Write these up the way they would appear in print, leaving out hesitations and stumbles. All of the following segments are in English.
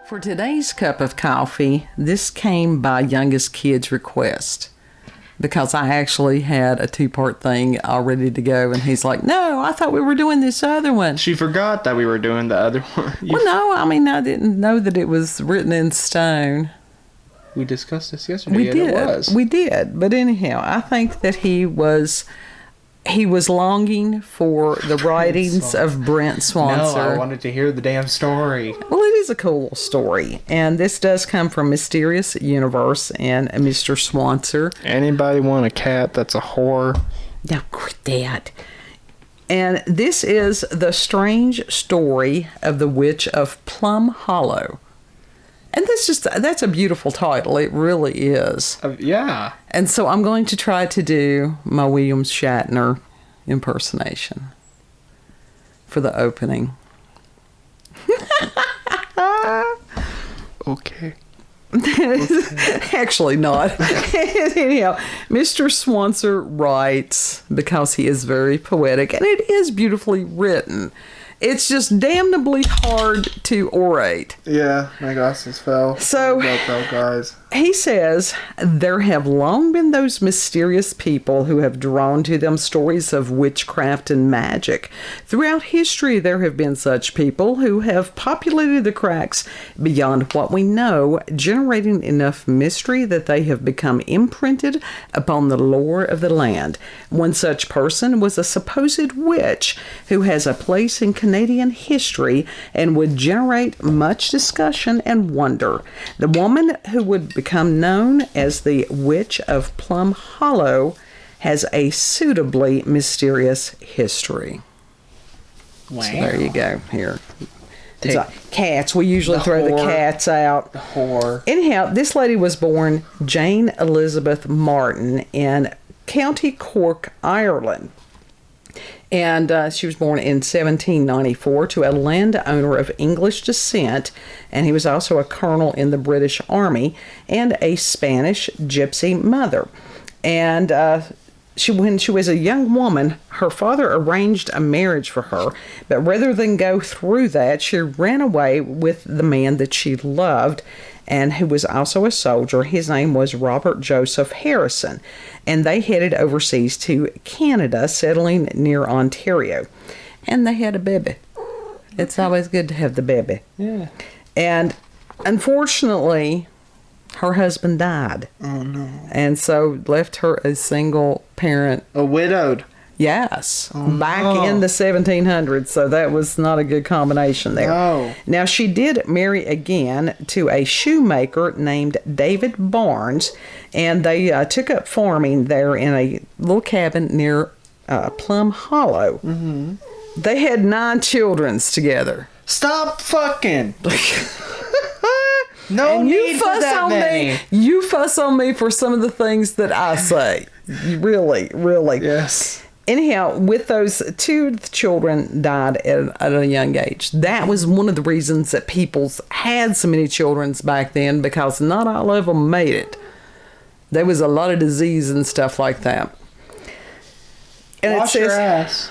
For today's cup of coffee, this came by youngest kid's request because I actually had a 2-part thing all ready to go, and he's like, no, I thought we were doing this other one. She forgot that we were doing the other one. Well, no, I mean, I didn't know that it was written in stone. We discussed this yesterday. We did. But anyhow, I think that he was longing for the writings of Brent Swancer. No, I wanted to hear the damn story. Well, it is a cool story. And this does come from Mysterious Universe and Mr. Swancer. Anybody want a cat that's a whore? Now, quit that. And this is the strange story of the Witch of Plum Hollow. And that's a beautiful title. It really is. Yeah. And so I'm going to try to do my William Shatner impersonation for the opening. Okay. Actually not. Anyhow, Mr. Swancer writes, because he is very poetic, and it is beautifully written. It's just damnably hard to orate. Yeah, my glasses fell. So, guys. He says, there have long been those mysterious people who have drawn to them stories of witchcraft and magic. Throughout history, there have been such people who have populated the cracks beyond what we know, generating enough mystery that they have become imprinted upon the lore of the land. One such person was a supposed witch who has a place in Canadian history and would generate much discussion and wonder. The woman who would become known as the Witch of Plum Hollow has a suitably mysterious history. Wow. So there you go. Here. Cats. We usually throw the cats out. The whore. Anyhow, this lady was born Jane Elizabeth Martin in County Cork, Ireland. And she was born in 1794 to a landowner of English descent, and he was also a colonel in the British Army, and a Spanish gypsy mother. And when she was a young woman, her father arranged a marriage for her, but rather than go through that, she ran away with the man that she loved, and who was also a soldier. His name was Robert Joseph Harrison, and they headed overseas to Canada, settling near Ontario. And they had a baby. It's always good to have the baby. Yeah. And unfortunately, her husband died. Oh, no. And so left her a single parent. A widowed. Yes, Oh, back no. in the 1700s, so that was not a good combination there. No. Now, she did marry again to a shoemaker named David Barnes, and they took up farming there in a little cabin near Plum Hollow. Mm-hmm. They had 9 children together. Stop fucking! No And need for that many. You fuss on me for some of the things that I say. Really, really. Yes. Anyhow, with those 2 children died at a young age. That was one of the reasons that people had so many children back then, because not all of them made it. There was a lot of disease and stuff like that. And Wash your ass.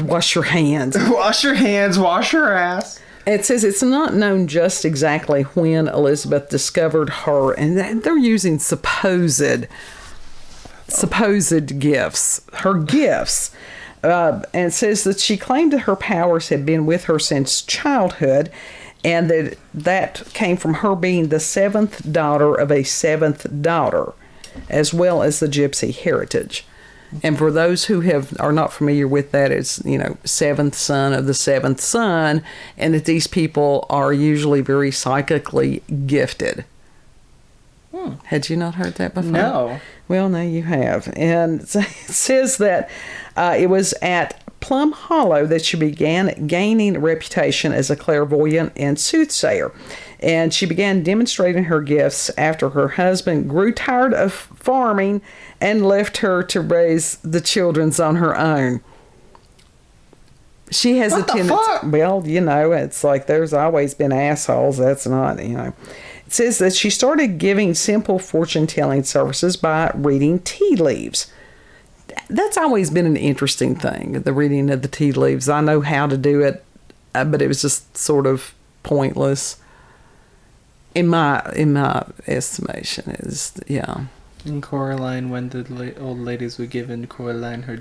Wash your hands. Wash your hands. Wash your ass. It says it's not known just exactly when Elizabeth discovered her, and they're using supposed gifts, her gifts. And it says that she claimed that her powers had been with her since childhood, and that came from her being the 7th daughter of a 7th daughter, as well as the gypsy heritage. And for those who are not familiar with that, it's, 7th son of the 7th son, and that these people are usually very psychically gifted. Had you not heard that before? No. Well, now you have. And it says that it was at Plum Hollow that she began gaining a reputation as a clairvoyant and soothsayer. And she began demonstrating her gifts after her husband grew tired of farming and left her to raise the children on her own. She has a tendency. Well, it's like there's always been assholes. That's not, It says that she started giving simple fortune-telling services by reading tea leaves. That's always been an interesting thing, the reading of the tea leaves. I know how to do it, but it was just sort of pointless. In my estimation, is yeah. And Coraline, when the old ladies were giving Coraline her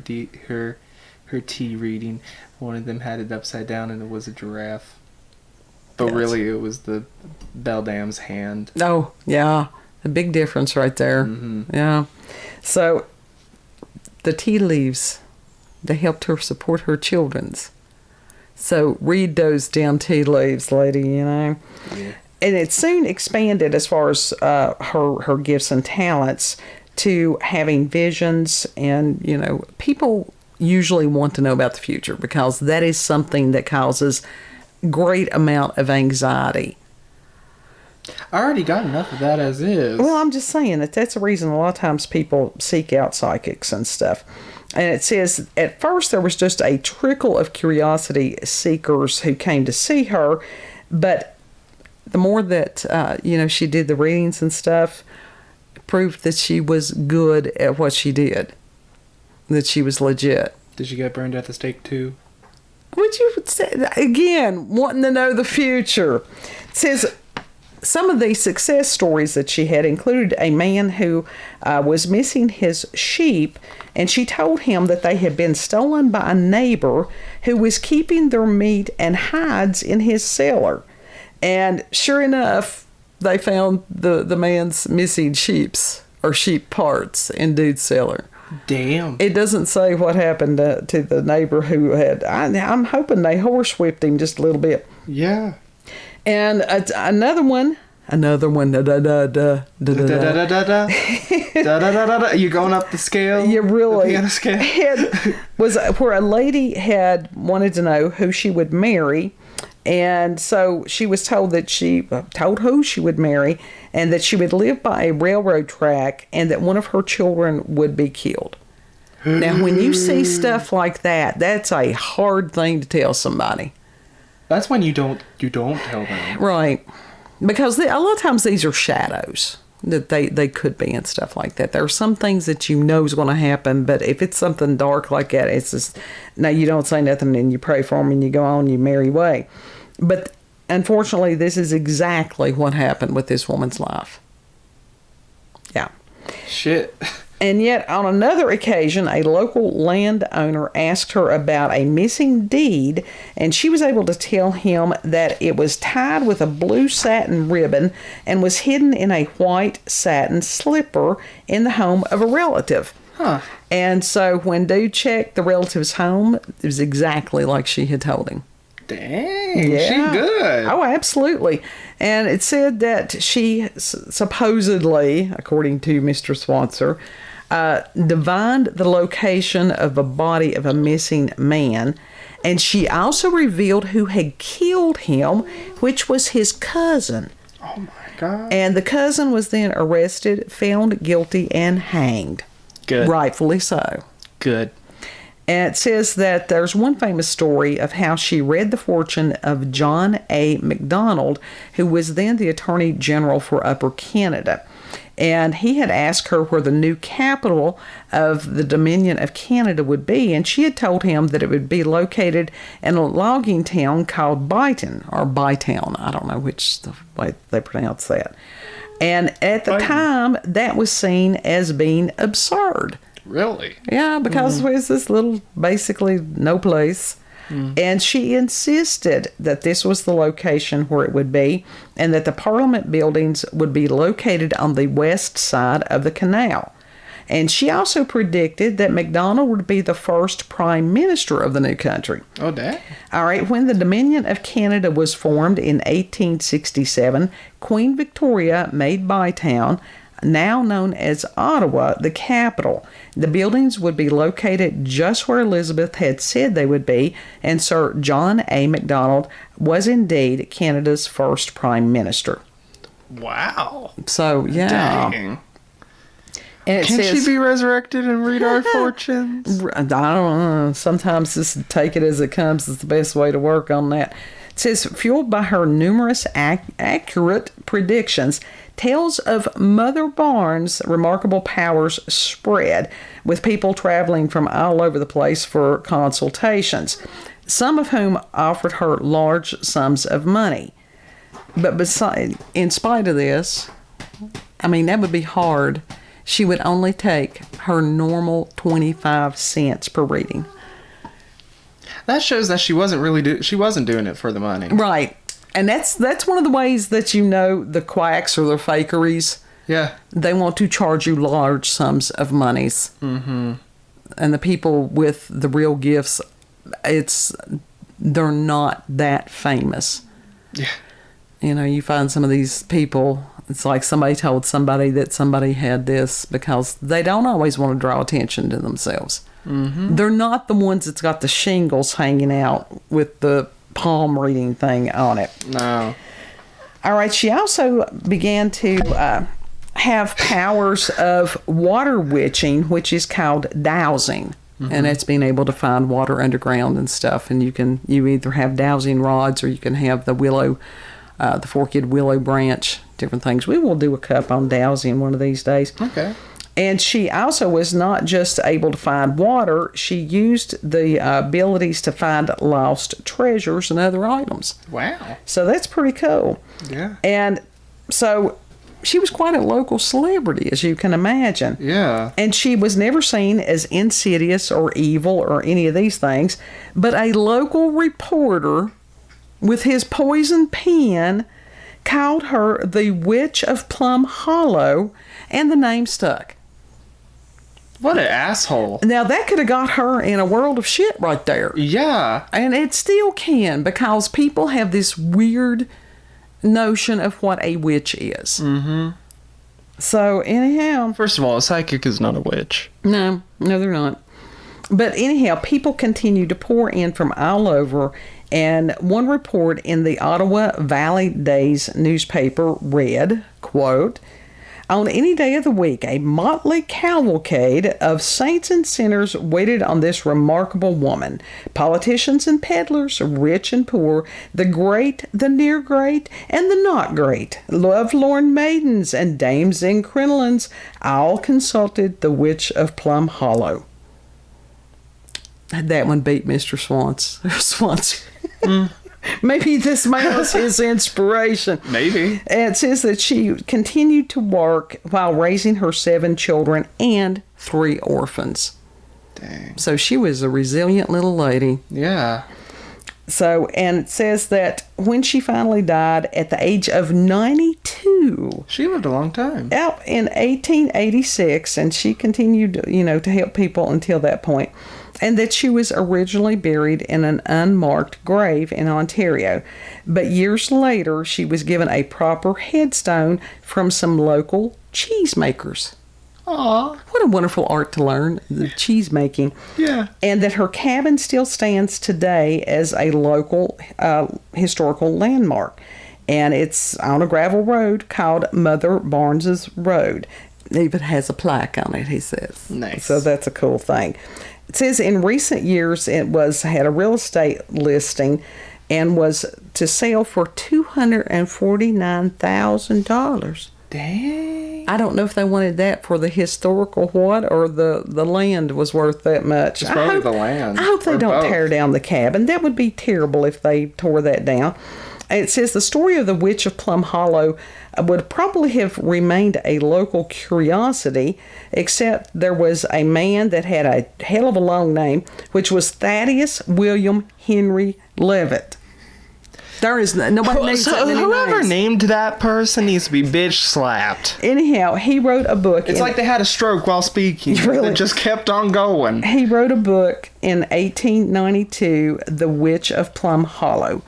tea reading, one of them had it upside down and it was a giraffe. But Yes. really, it was the beldam's hand. Oh, yeah. A big difference right there. Mm-hmm. Yeah. So, the tea leaves, they helped her support her children's. So, read those damn tea leaves, lady, you know. Yeah. And it soon expanded as far as her gifts and talents to having visions. And, you know, people usually want to know about the future because that is something that causes great amount of anxiety. I already got enough of that as is. Well, I'm just saying that's the reason a lot of times people seek out psychics and stuff. And it says, at first there was just a trickle of curiosity seekers who came to see her, but the more that, she did the readings and stuff, proved that she was good at what she did, that she was legit. Did she get burned at the stake too? Would you say, again, wanting to know the future? It says some of the success stories that she had included a man who was missing his sheep, and she told him that they had been stolen by a neighbor who was keeping their meat and hides in his cellar. And sure enough, they found the man's missing sheep parts in dude's cellar. Damn. It doesn't say what happened to the neighbor who had. I'm hoping they horsewhipped him just a little bit. Yeah. And another one. Da da da da da da da Da. You going up the scale? You really. The piano scale? Was where a lady had wanted to know who she would marry. And so she was told that she told who she would marry and that she would live by a railroad track and that one of her children would be killed. Now, when you see stuff like that, that's a hard thing to tell somebody. That's when you don't tell them. Right. Because a lot of times these are shadows that they could be and stuff like that. There are some things that you know is going to happen, but if it's something dark like that, it's just, no, you don't say nothing and you pray for them and you go on your merry way. But unfortunately, this is exactly what happened with this woman's life. Yeah. Shit. And yet, on another occasion, a local landowner asked her about a missing deed, and she was able to tell him that it was tied with a blue satin ribbon and was hidden in a white satin slipper in the home of a relative. Huh. And so when dude checked the relative's home, it was exactly like she had told him. Dang, Yeah. she good. Oh, absolutely. And it said that she supposedly, according to Mr. Swancer, divined the location of the body of a missing man. And she also revealed who had killed him, which was his cousin. Oh, my God. And the cousin was then arrested, found guilty, and hanged. Good. Rightfully so. Good. And it says that there's one famous story of how she read the fortune of John A. MacDonald, who was then the Attorney General for Upper Canada. And he had asked her where the new capital of the Dominion of Canada would be, and she had told him that it would be located in a logging town called Byton, or Bytown. I don't know which the way they pronounce that. And at the time, that was seen as being absurd. Really? Yeah, because there's this little, basically, no place. And she insisted that this was the location where it would be and that the Parliament buildings would be located on the west side of the canal. And she also predicted that MacDonald would be the first prime minister of the new country. Oh, that? All right, when the Dominion of Canada was formed in 1867, Queen Victoria made Bytown, now known as Ottawa, the capital. The buildings would be located just where Elizabeth had said they would be, and Sir John A. Macdonald was indeed Canada's first prime minister. Wow. So, yeah. Dang. And it Can says, she be resurrected and read our fortunes? I don't know. Sometimes just take it as it comes is the best way to work on that. It says, fueled by her numerous accurate predictions, tales of Mother Barnes' remarkable powers spread, with people traveling from all over the place for consultations, some of whom offered her large sums of money. But in spite of this, I mean, that would be hard. She would only take her normal 25 cents per reading. That shows that she wasn't doing it for the money. Right. And that's one of the ways that you know the quacks or the fakeries. Yeah. They want to charge you large sums of monies. Mm-hmm. And the people with the real gifts, they're not that famous. Yeah. You know, you find some of these people, it's like somebody told somebody that somebody had this because they don't always want to draw attention to themselves. Mm-hmm. They're not the ones that's got the shingles hanging out with the palm reading thing on it. No. All right. She also began to have powers of water witching, which is called dowsing. Mm-hmm. And that's being able to find water underground and stuff. And you either have dowsing rods or you can have the forked willow branch, different things. We will do a cup on dowsing one of these days. Okay. And she also was not just able to find water, she used the abilities to find lost treasures and other items. Wow. So that's pretty cool. Yeah. And so she was quite a local celebrity, as you can imagine. Yeah. And she was never seen as insidious or evil or any of these things, but a local reporter with his poison pen called her the Witch of Plum Hollow, and the name stuck. What an asshole. Now, that could have got her in a world of shit right there. Yeah. And it still can, because people have this weird notion of what a witch is. Mm-hmm. So, anyhow. First of all, a psychic is not a witch. No, they're not. But anyhow, people continue to pour in from all over. And one report in the Ottawa Valley Days newspaper read, quote, "On any day of the week, a motley cavalcade of saints and sinners waited on this remarkable woman. Politicians and peddlers, rich and poor, the great, the near great, and the not great, lovelorn maidens and dames in crinolines, all consulted the Witch of Plum Hollow." That one beat Mr. Swancer. Maybe this man was his inspiration. Maybe. And it says that she continued to work while raising her 7 children and 3 orphans. Dang. So she was a resilient little lady. Yeah. So, and it says that when she finally died at the age of 92. She lived a long time. Out in 1886, and she continued, to help people until that point. And that she was originally buried in an unmarked grave in Ontario. But years later, she was given a proper headstone from some local cheesemakers. Aw. What a wonderful art to learn, the cheese making. Yeah. And that her cabin still stands today as a local historical landmark. And it's on a gravel road called Mother Barnes's Road. It even has a plaque on it, he says. Nice. So that's a cool thing. It says in recent years it had a real estate listing and was to sell for $249,000. Dang. I don't know if they wanted that for the historical what or the land was worth that much. It's probably the land. I hope they don't both. tear down the cabin. That would be terrible if they tore that down. It says the story of the Witch of Plum Hollow would probably have remained a local curiosity, except there was a man that had a hell of a long name, which was Thaddeus William Henry Leavitt. There is nobody names that many whoever names. named that person needs to be bitch slapped. Anyhow, he wrote a book. It's like they had a stroke while speaking. Really? It just kept on going. He wrote a book in 1892, The Witch of Plum Hollow.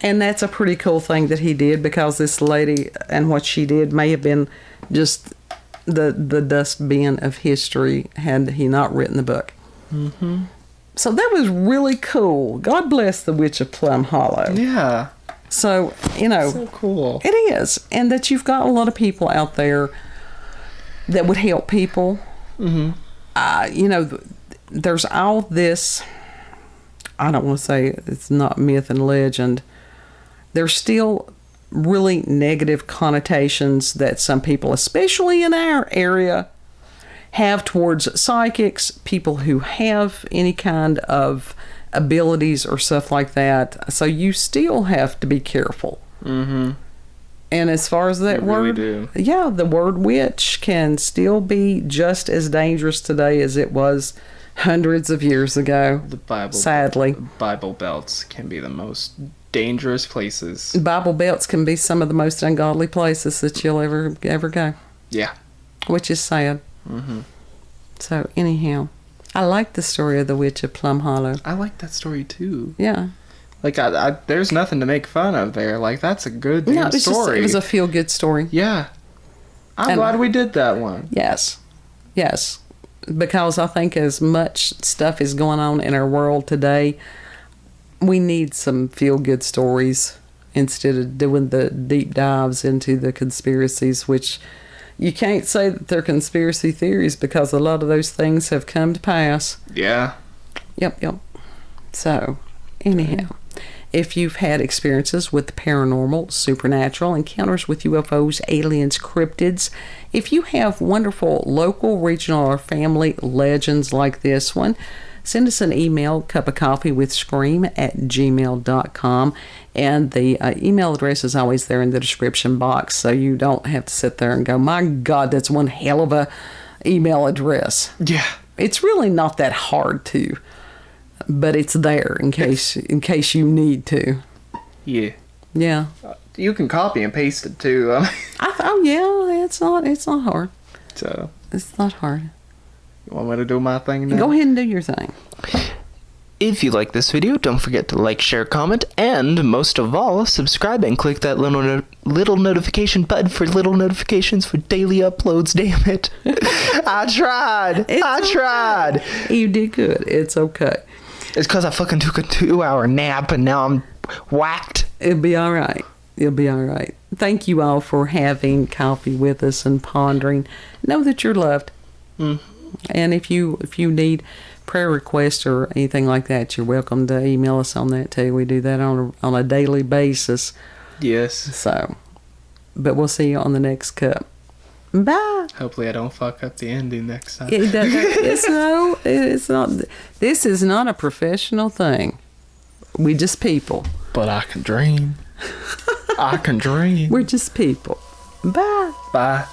And that's a pretty cool thing that he did, because this lady and what she did may have been just the dustbin of history had he not written the book. Mm-hmm. So that was really cool. God bless the Witch of Plum Hollow. Yeah. So, So cool. It is. And that you've got a lot of people out there that would help people. Mm-hmm. There's all this, I don't want to say it's not myth and legend. There's still really negative connotations that some people, especially in our area, have towards psychics, people who have any kind of abilities or stuff like that. So you still have to be careful. Mm-hmm. And as far as that They really word, do. yeah, the word witch can still be just as dangerous today as it was hundreds of years ago. The Bible, sadly. Bible belts can be the most dangerous places. Bible belts can be some of the most ungodly places that you'll ever go. Yeah. Which is sad. Mm-hmm. So, anyhow, I like the story of the Witch of Plum Hollow. I like that story too. Yeah. Like, I there's nothing to make fun of there. Like, that's a good damn story. It was a feel-good story. Yeah. I'm glad we did that one. Yes. Yes. Because I think as much stuff is going on in our world today, we need some feel-good stories instead of doing the deep dives into the conspiracies, which you can't say that they're conspiracy theories because a lot of those things have come to pass. Yeah. Yep. So, anyhow, if you've had experiences with the paranormal, supernatural, encounters with UFOs, aliens, cryptids, if you have wonderful local, regional, or family legends like this one, send us an email, cupofcoffeewithscream@gmail.com. And the email address is always there in the description box, so you don't have to sit there and go, my God, that's one hell of a email address. Yeah. It's really not that hard to, but it's there in case you need to. Yeah. Yeah. You can copy and paste it too. Yeah, it's not hard. So. It's not hard. You want me to do my thing now? Go ahead and do your thing. If you like this video, don't forget to like, share, comment, and most of all, subscribe and click that little notification button for little notifications for daily uploads, damn it. I tried. I tried. You did good. It's okay. It's because I fucking took a 2-hour nap and now I'm whacked. It'll be all right. It'll be all right. Thank you all for having coffee with us and pondering. Know that you're loved. And if you need prayer requests or anything like that, you're welcome to email us on that too. We do that on a daily basis. Yes. So, but we'll see you on the next cup. Bye. Hopefully I don't fuck up the ending next time. It's not. This is not a professional thing. We just people. But I can dream. I can dream. We're just people. Bye. Bye.